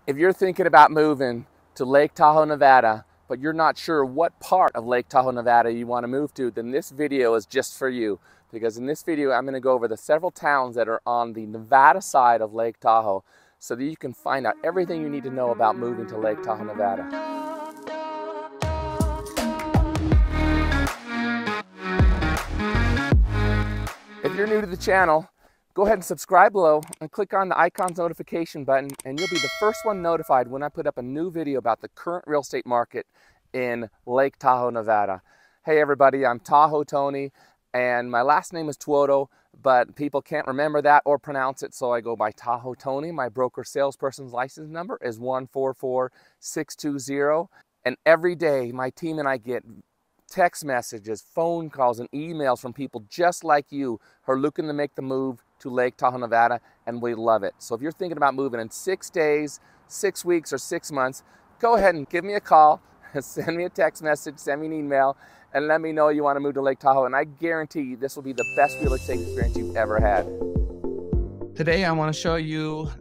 If you're thinking about moving to Lake Tahoe, Nevada, but you're not sure what part of Lake Tahoe, Nevada you want to move to, then this video is just for you. Because in this video, I'm going to go over the several towns that are on the Nevada side of Lake Tahoe so that you can find out everything you need to know about moving to Lake Tahoe, Nevada. If you're new to the channel, go ahead and subscribe below and click on the icon's notification button, and you'll be the first one notified when I put up a new video about the current real estate market in Lake Tahoe, Nevada. Hey everybody, I'm Tahoe Tony, and my last name is Tuoto, but people can't remember that or pronounce it, so I go by Tahoe Tony. My broker salesperson's license number is 144620, and every day my team and I get text messages, phone calls, and emails from people just like you who are looking to make the move to Lake Tahoe, Nevada, and we love it. So if you're thinking about moving in 6 days, 6 weeks, or 6 months, go ahead and give me a call, send me a text message, send me an email, and let me know you want to move to Lake Tahoe, and I guarantee you this will be the best real estate experience you've ever had. Today I want to show you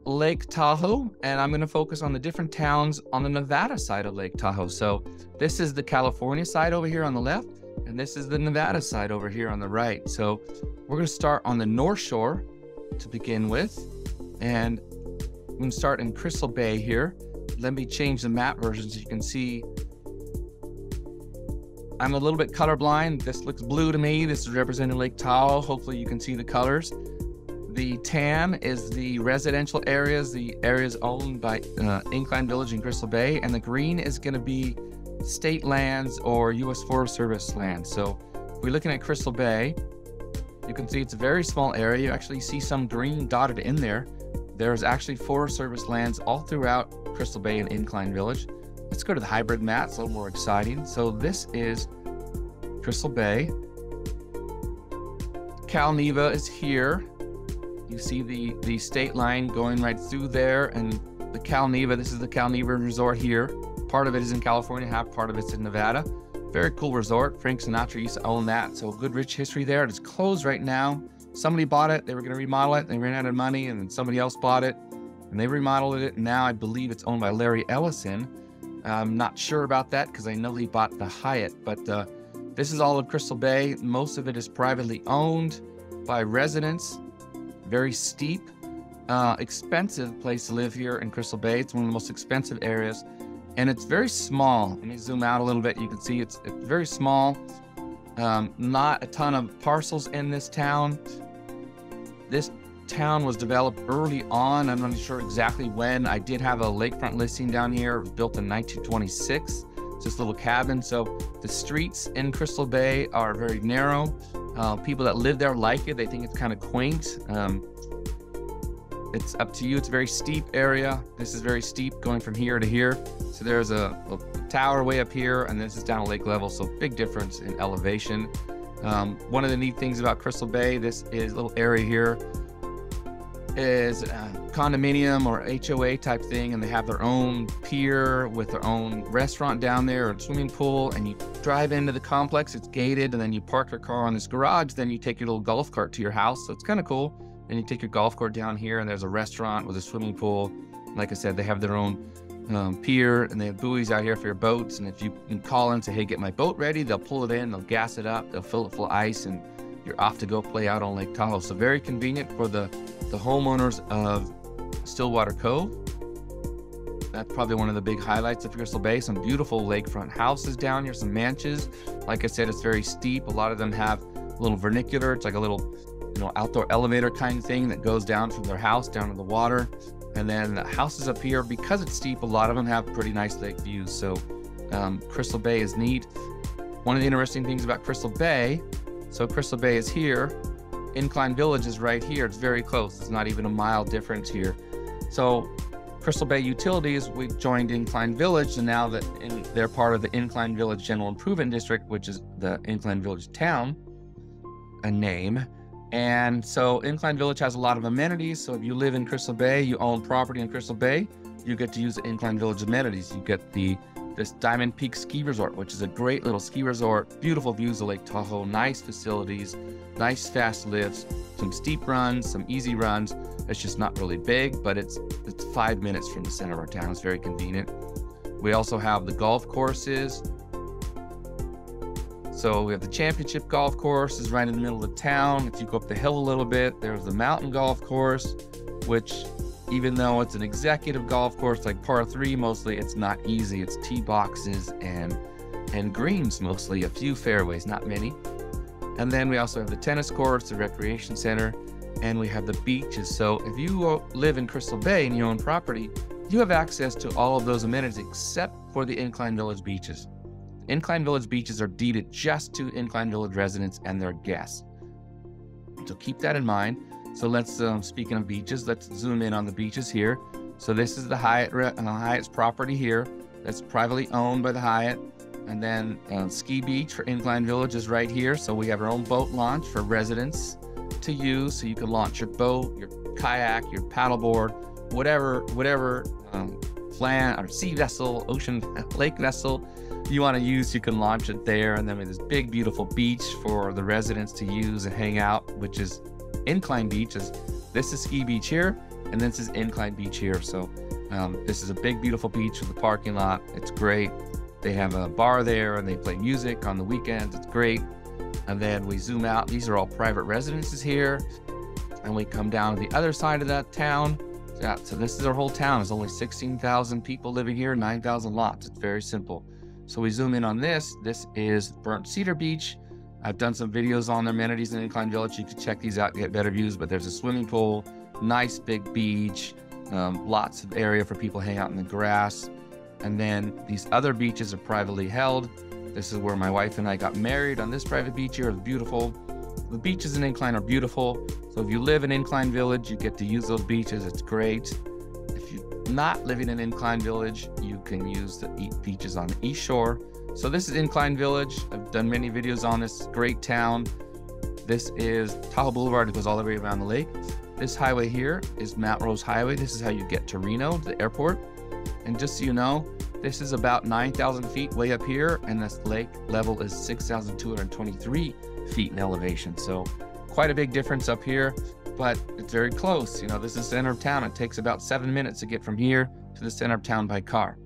Lake Tahoe, and I'm going to focus on the different towns on the Nevada side of Lake Tahoe. So this is the California side over here on the left, and this is the Nevada side over here on the right. So we're going to start on the North Shore to begin with, and we're going to start in Crystal Bay here. Let me change the map version so you can see. I'm a little bit colorblind. This looks blue to me. This is representing Lake Tahoe. Hopefully you can see the colors. The tan is the residential areas, the areas owned by Incline VIllage in Crystal Bay, and the green is going to be state lands or U.S. Forest Service lands. So if we're looking at Crystal Bay, you can see it's a very small area. You actually see some green dotted in there. There's actually Forest Service lands all throughout Crystal Bay and Incline VIllage. Let's go to the hybrid map. It's a little more exciting. So this is Crystal Bay. Cal Neva is here. You see the state line going right through there, and the Cal Neva, this is the Cal Neva Resort here. Part of it is in California, half part of it's in Nevada. Very cool resort. Frank Sinatra used to own that, so good rich history there. It's closed right now. Somebody bought it, they were gonna remodel it, they ran out of money, and then somebody else bought it, and they remodeled it, and now I believe it's owned by Larry Ellison. I'm not sure about that because I know he bought the Hyatt, but this is all of Crystal Bay. Most of it is privately owned by residents. Very steep, expensive place to live here in Crystal Bay. It's one of the most expensive areas, and it's very small. Let me zoom out a little bit. You can see it's very small. Not a ton of parcels in this town. This town was developed early on. I'm not sure exactly when. I did have a lakefront listing down here. It was built in 1926. It's this little cabin. So the streets in Crystal Bay are very narrow. People that live there like it. They think it's kind of quaint. It's up to you. It's a very steep area. This is very steep going from here to here. So there's a tower way up here, and this is down at lake level. So big difference in elevation. One of the neat things about Crystal Bay, this is a little area here, is a condominium or HOA type thing, and they have their own pier with their own restaurant down there, or swimming pool, and you drive into the complex. It's gated, and then you park your car on this garage, then you take your little golf cart to your house. So it's kind of cool. And you take your golf cart down here, and there's a restaurant with a swimming pool. Like I said, they have their own pier, and they have buoys out here for your boats, and if you can call in and say, hey, get my boat ready, they'll pull it in, they'll gas it up, they'll fill it full of ice, and you're off to go play out on Lake Tahoe. So very convenient for the homeowners of Stillwater Cove. That's probably one of the big highlights of Crystal Bay. Some beautiful lakefront houses down here, some mansions. Like I said, it's very steep. A lot of them have a little vernacular. It's like a little, outdoor elevator kind of thing that goes down from their house down to the water. And then the houses up here, because it's steep, a lot of them have pretty nice lake views. So Crystal Bay is neat. One of the interesting things about Crystal Bay, so Crystal Bay is here. Incline VIllage is right here. It's very close. It's not even a mile difference here. So Crystal Bay Utilities, we've joined Incline VIllage, and now that they're part of the Incline VIllage General Improvement District, which is the Incline VIllage town, a name. And so Incline VIllage has a lot of amenities. So if you live in Crystal Bay, you own property in Crystal Bay, you get to use the Incline VIllage amenities. You get this Diamond Peak Ski Resort, which is a great little ski resort, beautiful views of Lake Tahoe, nice facilities, nice fast lifts, some steep runs, some easy runs. It's just not really big, but it's 5 minutes from the center of our town. It's very convenient. We also have the golf courses. So we have the championship golf course is right in the middle of the town. If you go up the hill a little bit, there's the mountain golf course, which even though it's an executive golf course like par 3, mostly it's not easy. It's tee boxes and greens, mostly a few fairways, not many. And then we also have the tennis courts, the recreation center, and we have the beaches. So if you live in Crystal Bay and you own property, you have access to all of those amenities except for the Incline VIllage beaches. Incline VIllage beaches are deeded just to Incline VIllage residents and their guests. So keep that in mind. So let's, speaking of beaches, let's zoom in on the beaches here. So this is the Hyatt's property here. That's privately owned by the Hyatt. And then Ski Beach for Incline VIllage is right here. So we have our own boat launch for residents to use. So you can launch your boat, your kayak, your paddleboard, whatever land or sea vessel, ocean, lake vessel you want to use, you can launch it there. And then we have this big, beautiful beach for the residents to use and hang out, which is Incline Beach. This is Ski Beach here, and this is Incline Beach here. So this is a big, beautiful beach with a parking lot. It's great. They have a bar there and they play music on the weekends. It's great. And then we zoom out. These are all private residences here. And we come down to the other side of that town. Yeah, so this is our whole town. There's only 16,000 people living here, 9,000 lots. It's very simple. So we zoom in on this. This is Burnt Cedar Beach. I've done some videos on the amenities in Incline VIllage. You can check these out and get better views, but there's a swimming pool, nice big beach, lots of area for people to hang out in the grass. And then these other beaches are privately held. This is where my wife and I got married on this private beach here. It's beautiful. The beaches in Incline are beautiful. So if you live in Incline VIllage, you get to use those beaches. It's great. If you're not living in Incline VIllage, you can use the beaches on the East Shore. So this is Incline VIllage. I've done many videos on this great town. This is Tahoe Boulevard. It goes all the way around the lake. This highway here is Mount Rose Highway. This is how you get to Reno, to the airport. And just so you know, this is about 9,000 feet way up here, and this lake level is 6,223 feet in elevation. So quite a big difference up here, but it's very close. You know, this is the center of town. It takes about 7 minutes to get from here to the center of town by car.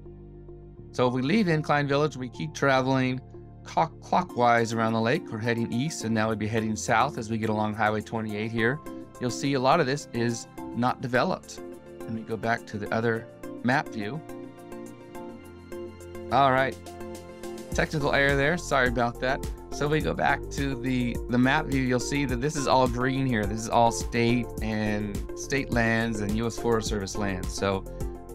So if we leave Incline VIllage, we keep traveling clockwise around the lake. We're heading east, and now we'd be heading south as we get along Highway 28 here. You'll see a lot of this is not developed. Let me go back to the other map view. All right, technical error there, sorry about that. So we go back to the map view, you'll see that this is all green here. This is all state lands and U.S. Forest Service lands. So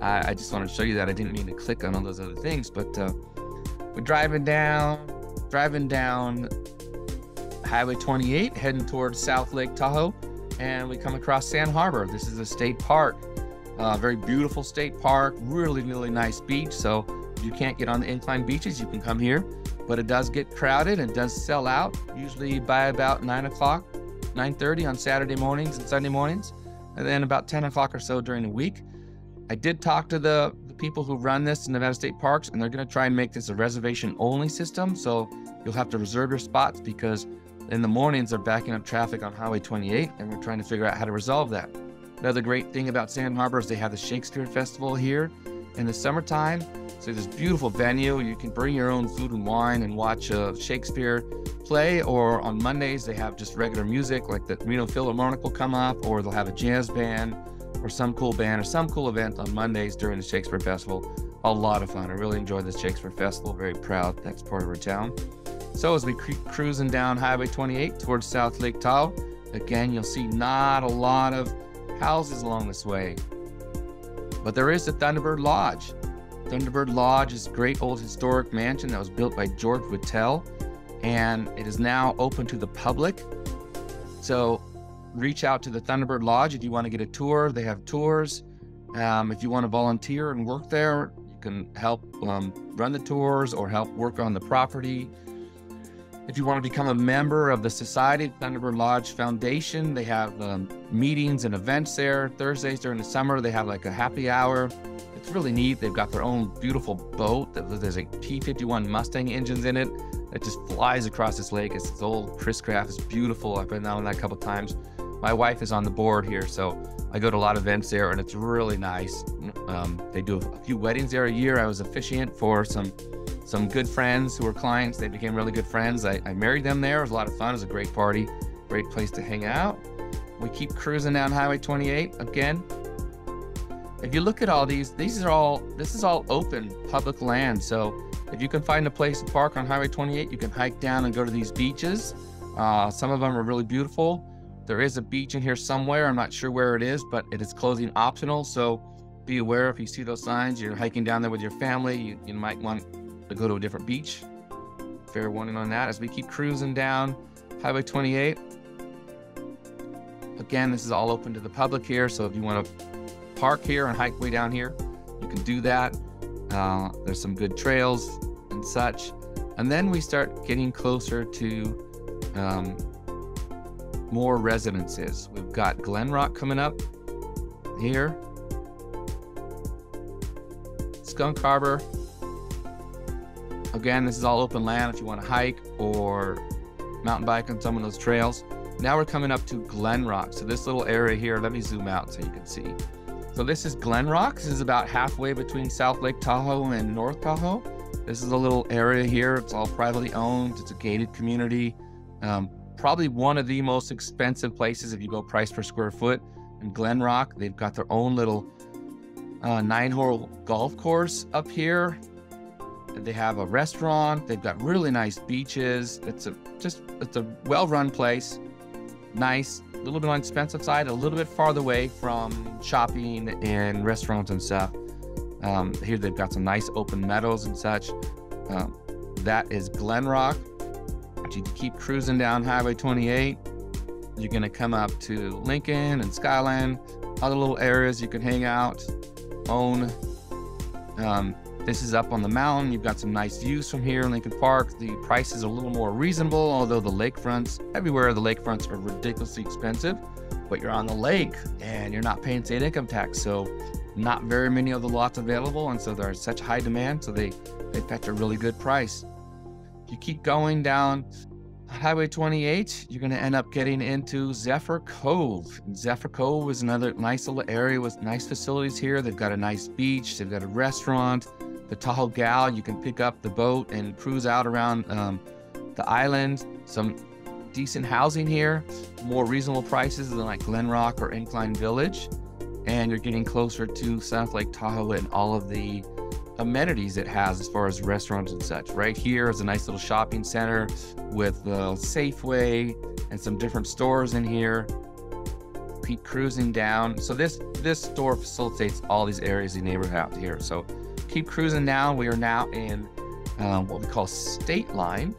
I just want to show you that. I didn't mean to click on all those other things, but we're driving down Highway 28, heading towards South Lake Tahoe, and we come across Sand Harbor. This is a state park, very beautiful state park, really, really nice beach. So if you can't get on the incline beaches, you can come here, but it does get crowded and does sell out, usually by about 9 o'clock, 9:30 on Saturday mornings and Sunday mornings, and then about 10 o'clock or so during the week. I did talk to the people who run this in Nevada State Parks, and they're going to try and make this a reservation-only system, so you'll have to reserve your spots because in the mornings they're backing up traffic on Highway 28, and we're trying to figure out how to resolve that. Another great thing about Sand Harbor is they have the Shakespeare Festival here in the summertime. So this beautiful venue, you can bring your own food and wine and watch a Shakespeare play, or on Mondays they have just regular music, like the Reno Philharmonic will come up, or they'll have a jazz band or some cool band or some cool event on Mondays during the Shakespeare Festival. A lot of fun. I really enjoyed the Shakespeare Festival. Very proud that's part of our town. So as we keep cruising down Highway 28 towards South Lake Tahoe, again, you'll see not a lot of houses along this way, but there is the Thunderbird Lodge. Thunderbird Lodge is a great old historic mansion that was built by George Whittle, and it is now open to the public. So reach out to the Thunderbird Lodge if you want to get a tour. They have tours. If you want to volunteer and work there, you can help run the tours or help work on the property. If you want to become a member of the Society Thunderbird Lodge Foundation, they have meetings and events there. Thursdays during the summer, they have like a happy hour. It's really neat. They've got their own beautiful boat. There's like T-51 Mustang engines in it. that just flies across this lake. It's this old Chris Craft. It's beautiful. I've been down on that a couple times. My wife is on the board here, so I go to a lot of events there, and it's really nice. They do a few weddings there a year. I was officiant for some good friends who were clients. They became really good friends. I married them there. It was a lot of fun. It was a great party, great place to hang out. We keep cruising down Highway 28 again. If you look at all these, this is all open public land. So if you can find a place to park on Highway 28, you can hike down and go to these beaches. Some of them are really beautiful. There is a beach in here somewhere. I'm not sure where it is, but it is closing optional. So be aware if you see those signs, you're hiking down there with your family, you might want to go to a different beach. Fair warning on that as we keep cruising down Highway 28. Again, this is all open to the public here. So if you want to park here and hike way down here, you can do that. There's some good trails and such. And then we start getting closer to more residences. We've got Glenrock coming up here, Skunk Harbor. Again, this is all open land if you want to hike or mountain bike on some of those trails. Now we're coming up to Glenrock. So this little area here, let me zoom out so you can see. So this is Glenrock. This is about halfway between South Lake Tahoe and North Tahoe. This is a little area here. It's all privately owned. It's a gated community. Probably one of the most expensive places if you go price per square foot in Glenrock. They've got their own little 9-hole golf course up here. They have a restaurant. They've got really nice beaches. It's a well-run place. Nice, a little bit on the expensive side, a little bit farther away from shopping and restaurants and stuff. Here they've got some nice open meadows and such. That is Glenrock. You keep cruising down Highway 28. You're gonna come up to Lincoln and Skyland, other little areas you can hang out, own. This is up on the mountain. You've got some nice views from here in Lincoln Park. The prices are a little more reasonable, although the lakefronts, everywhere the lakefronts are ridiculously expensive, but you're on the lake and you're not paying state income tax. So not very many of the lots available. And so there's such high demand. So they fetch a really good price. You keep going down Highway 28, you're going to end up getting into Zephyr Cove. Zephyr Cove is another nice little area with nice facilities here. They've got a nice beach. They've got a restaurant. The Tahoe Gal, you can pick up the boat and cruise out around the island. Some decent housing here, more reasonable prices than like Glenrock or Incline VIllage. And you're getting closer to South Lake Tahoe and all of the amenities it has as far as restaurants and such. Right here is a nice little shopping center with the Safeway and some different stores in here. Keep cruising down. So this store facilitates all these areas in the neighborhood out here. So keep cruising down. We are now in what we call Stateline,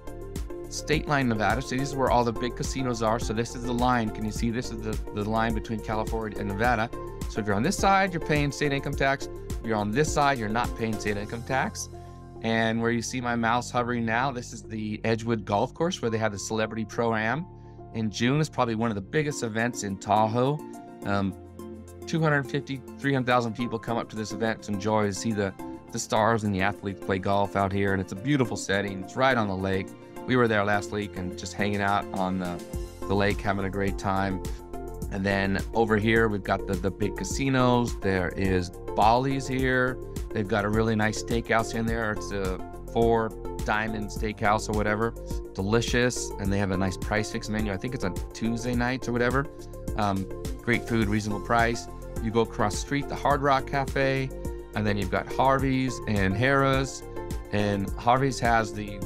Nevada. So this is where all the big casinos are. So this is the line. Can you see this is the line between California and Nevada? So if you're on this side, you're paying state income tax. If you're on this side, you're not paying state income tax. And where you see my mouse hovering now, this is the Edgewood Golf Course where they have the Celebrity Pro-Am. In June is probably one of the biggest events in Tahoe. 250, 300,000 people come up to this event to enjoy, to see the stars and the athletes play golf out here. And it's a beautiful setting. It's right on the lake. We were there last week and just hanging out on the lake, having a great time. And then over here, we've got the big casinos. There is Bally's here. They've got a really nice steakhouse in there. It's a 4 Diamond Steakhouse or whatever. Delicious. And they have a nice price fix menu. I think it's on Tuesday nights or whatever. Great food, reasonable price. You go across the street, the Hard Rock Cafe, and then you've got Harvey's and Harrah's. And Harvey's has the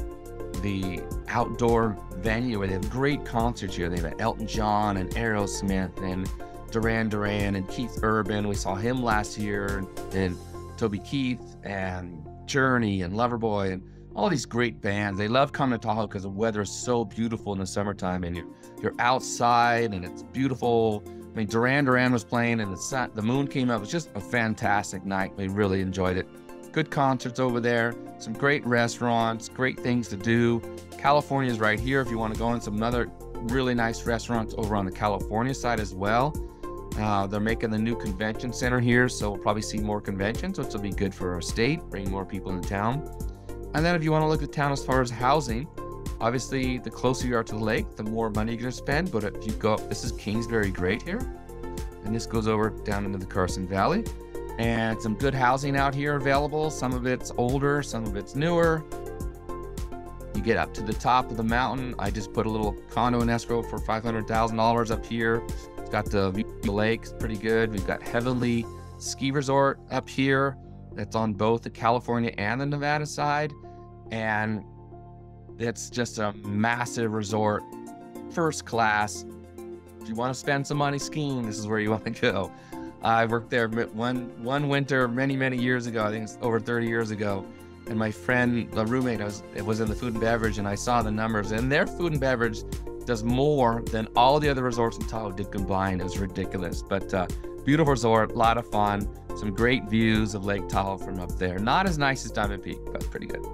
outdoor venue where they have great concerts here. They have Elton John and Aerosmith and Duran Duran and Keith Urban. We saw him last year, and Toby Keith and Journey and Loverboy and all these great bands. They love coming to Tahoe because the weather is so beautiful in the summertime, and you're outside and it's beautiful. I mean, Duran Duran was playing and the moon came up. It was just a fantastic night. We really enjoyed it. Good concerts over there, some great restaurants, great things to do. California is right here if you want to go in. Some other really nice restaurants over on the California side as well. They're making the new convention center here, so we'll probably see more conventions, which will be good for our state, bring more people into town. And then if you want to look at town as far as housing, Obviously, the closer you are to the lake, the more money you're gonna spend. But if you go, this is Kingsbury Great here, and this goes over down into the Carson Valley, and some good housing out here available. Some of it's older, some of it's newer. You get up to the top of the mountain. I just put a little condo in escrow for $500,000 up here. It's got the view of the lake, it's pretty good. We've got Heavenly Ski Resort up here. That's on both the California and the Nevada side. And it's just a massive resort, first class. If you want to spend some money skiing, this is where you want to go. I worked there one winter many years ago. I think it's over 30 years ago. And my friend, the roommate, was in the food and beverage, and I saw the numbers. And their food and beverage does more than all the other resorts in Tahoe did combined. It was ridiculous. But beautiful resort, a lot of fun, some great views of Lake Tahoe from up there. Not as nice as Diamond Peak, but pretty good.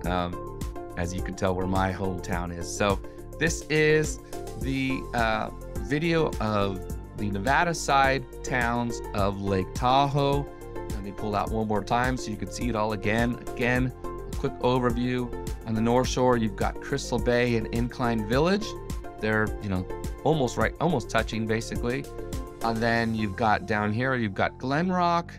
As you can tell where my hometown is. So this is the video of the Nevada side towns of Lake Tahoe. Let me pull out one more time so you can see it all again. Again, a quick overview. On the North Shore, you've got Crystal Bay and Incline VIllage. They're, you know, almost touching basically. And then you've got down here, you've got Glenbrook,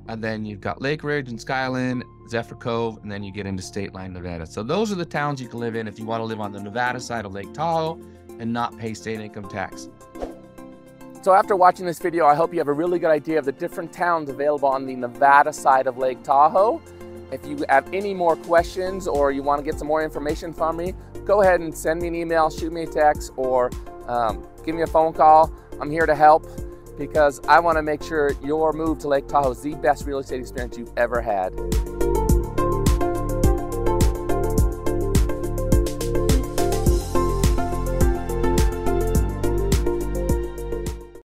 and then you've got Lake Ridge and Skyland, Zephyr Cove, and then you get into Stateline, Nevada. So those are the towns you can live in if you want to live on the Nevada side of Lake Tahoe and not pay state income tax. So after watching this video, I hope you have a really good idea of the different towns available on the Nevada side of Lake Tahoe. If you have any more questions or you want to get some more information from me, go ahead and send me an email, shoot me a text, or give me a phone call. I'm here to help because I want to make sure your move to Lake Tahoe is the best real estate experience you've ever had.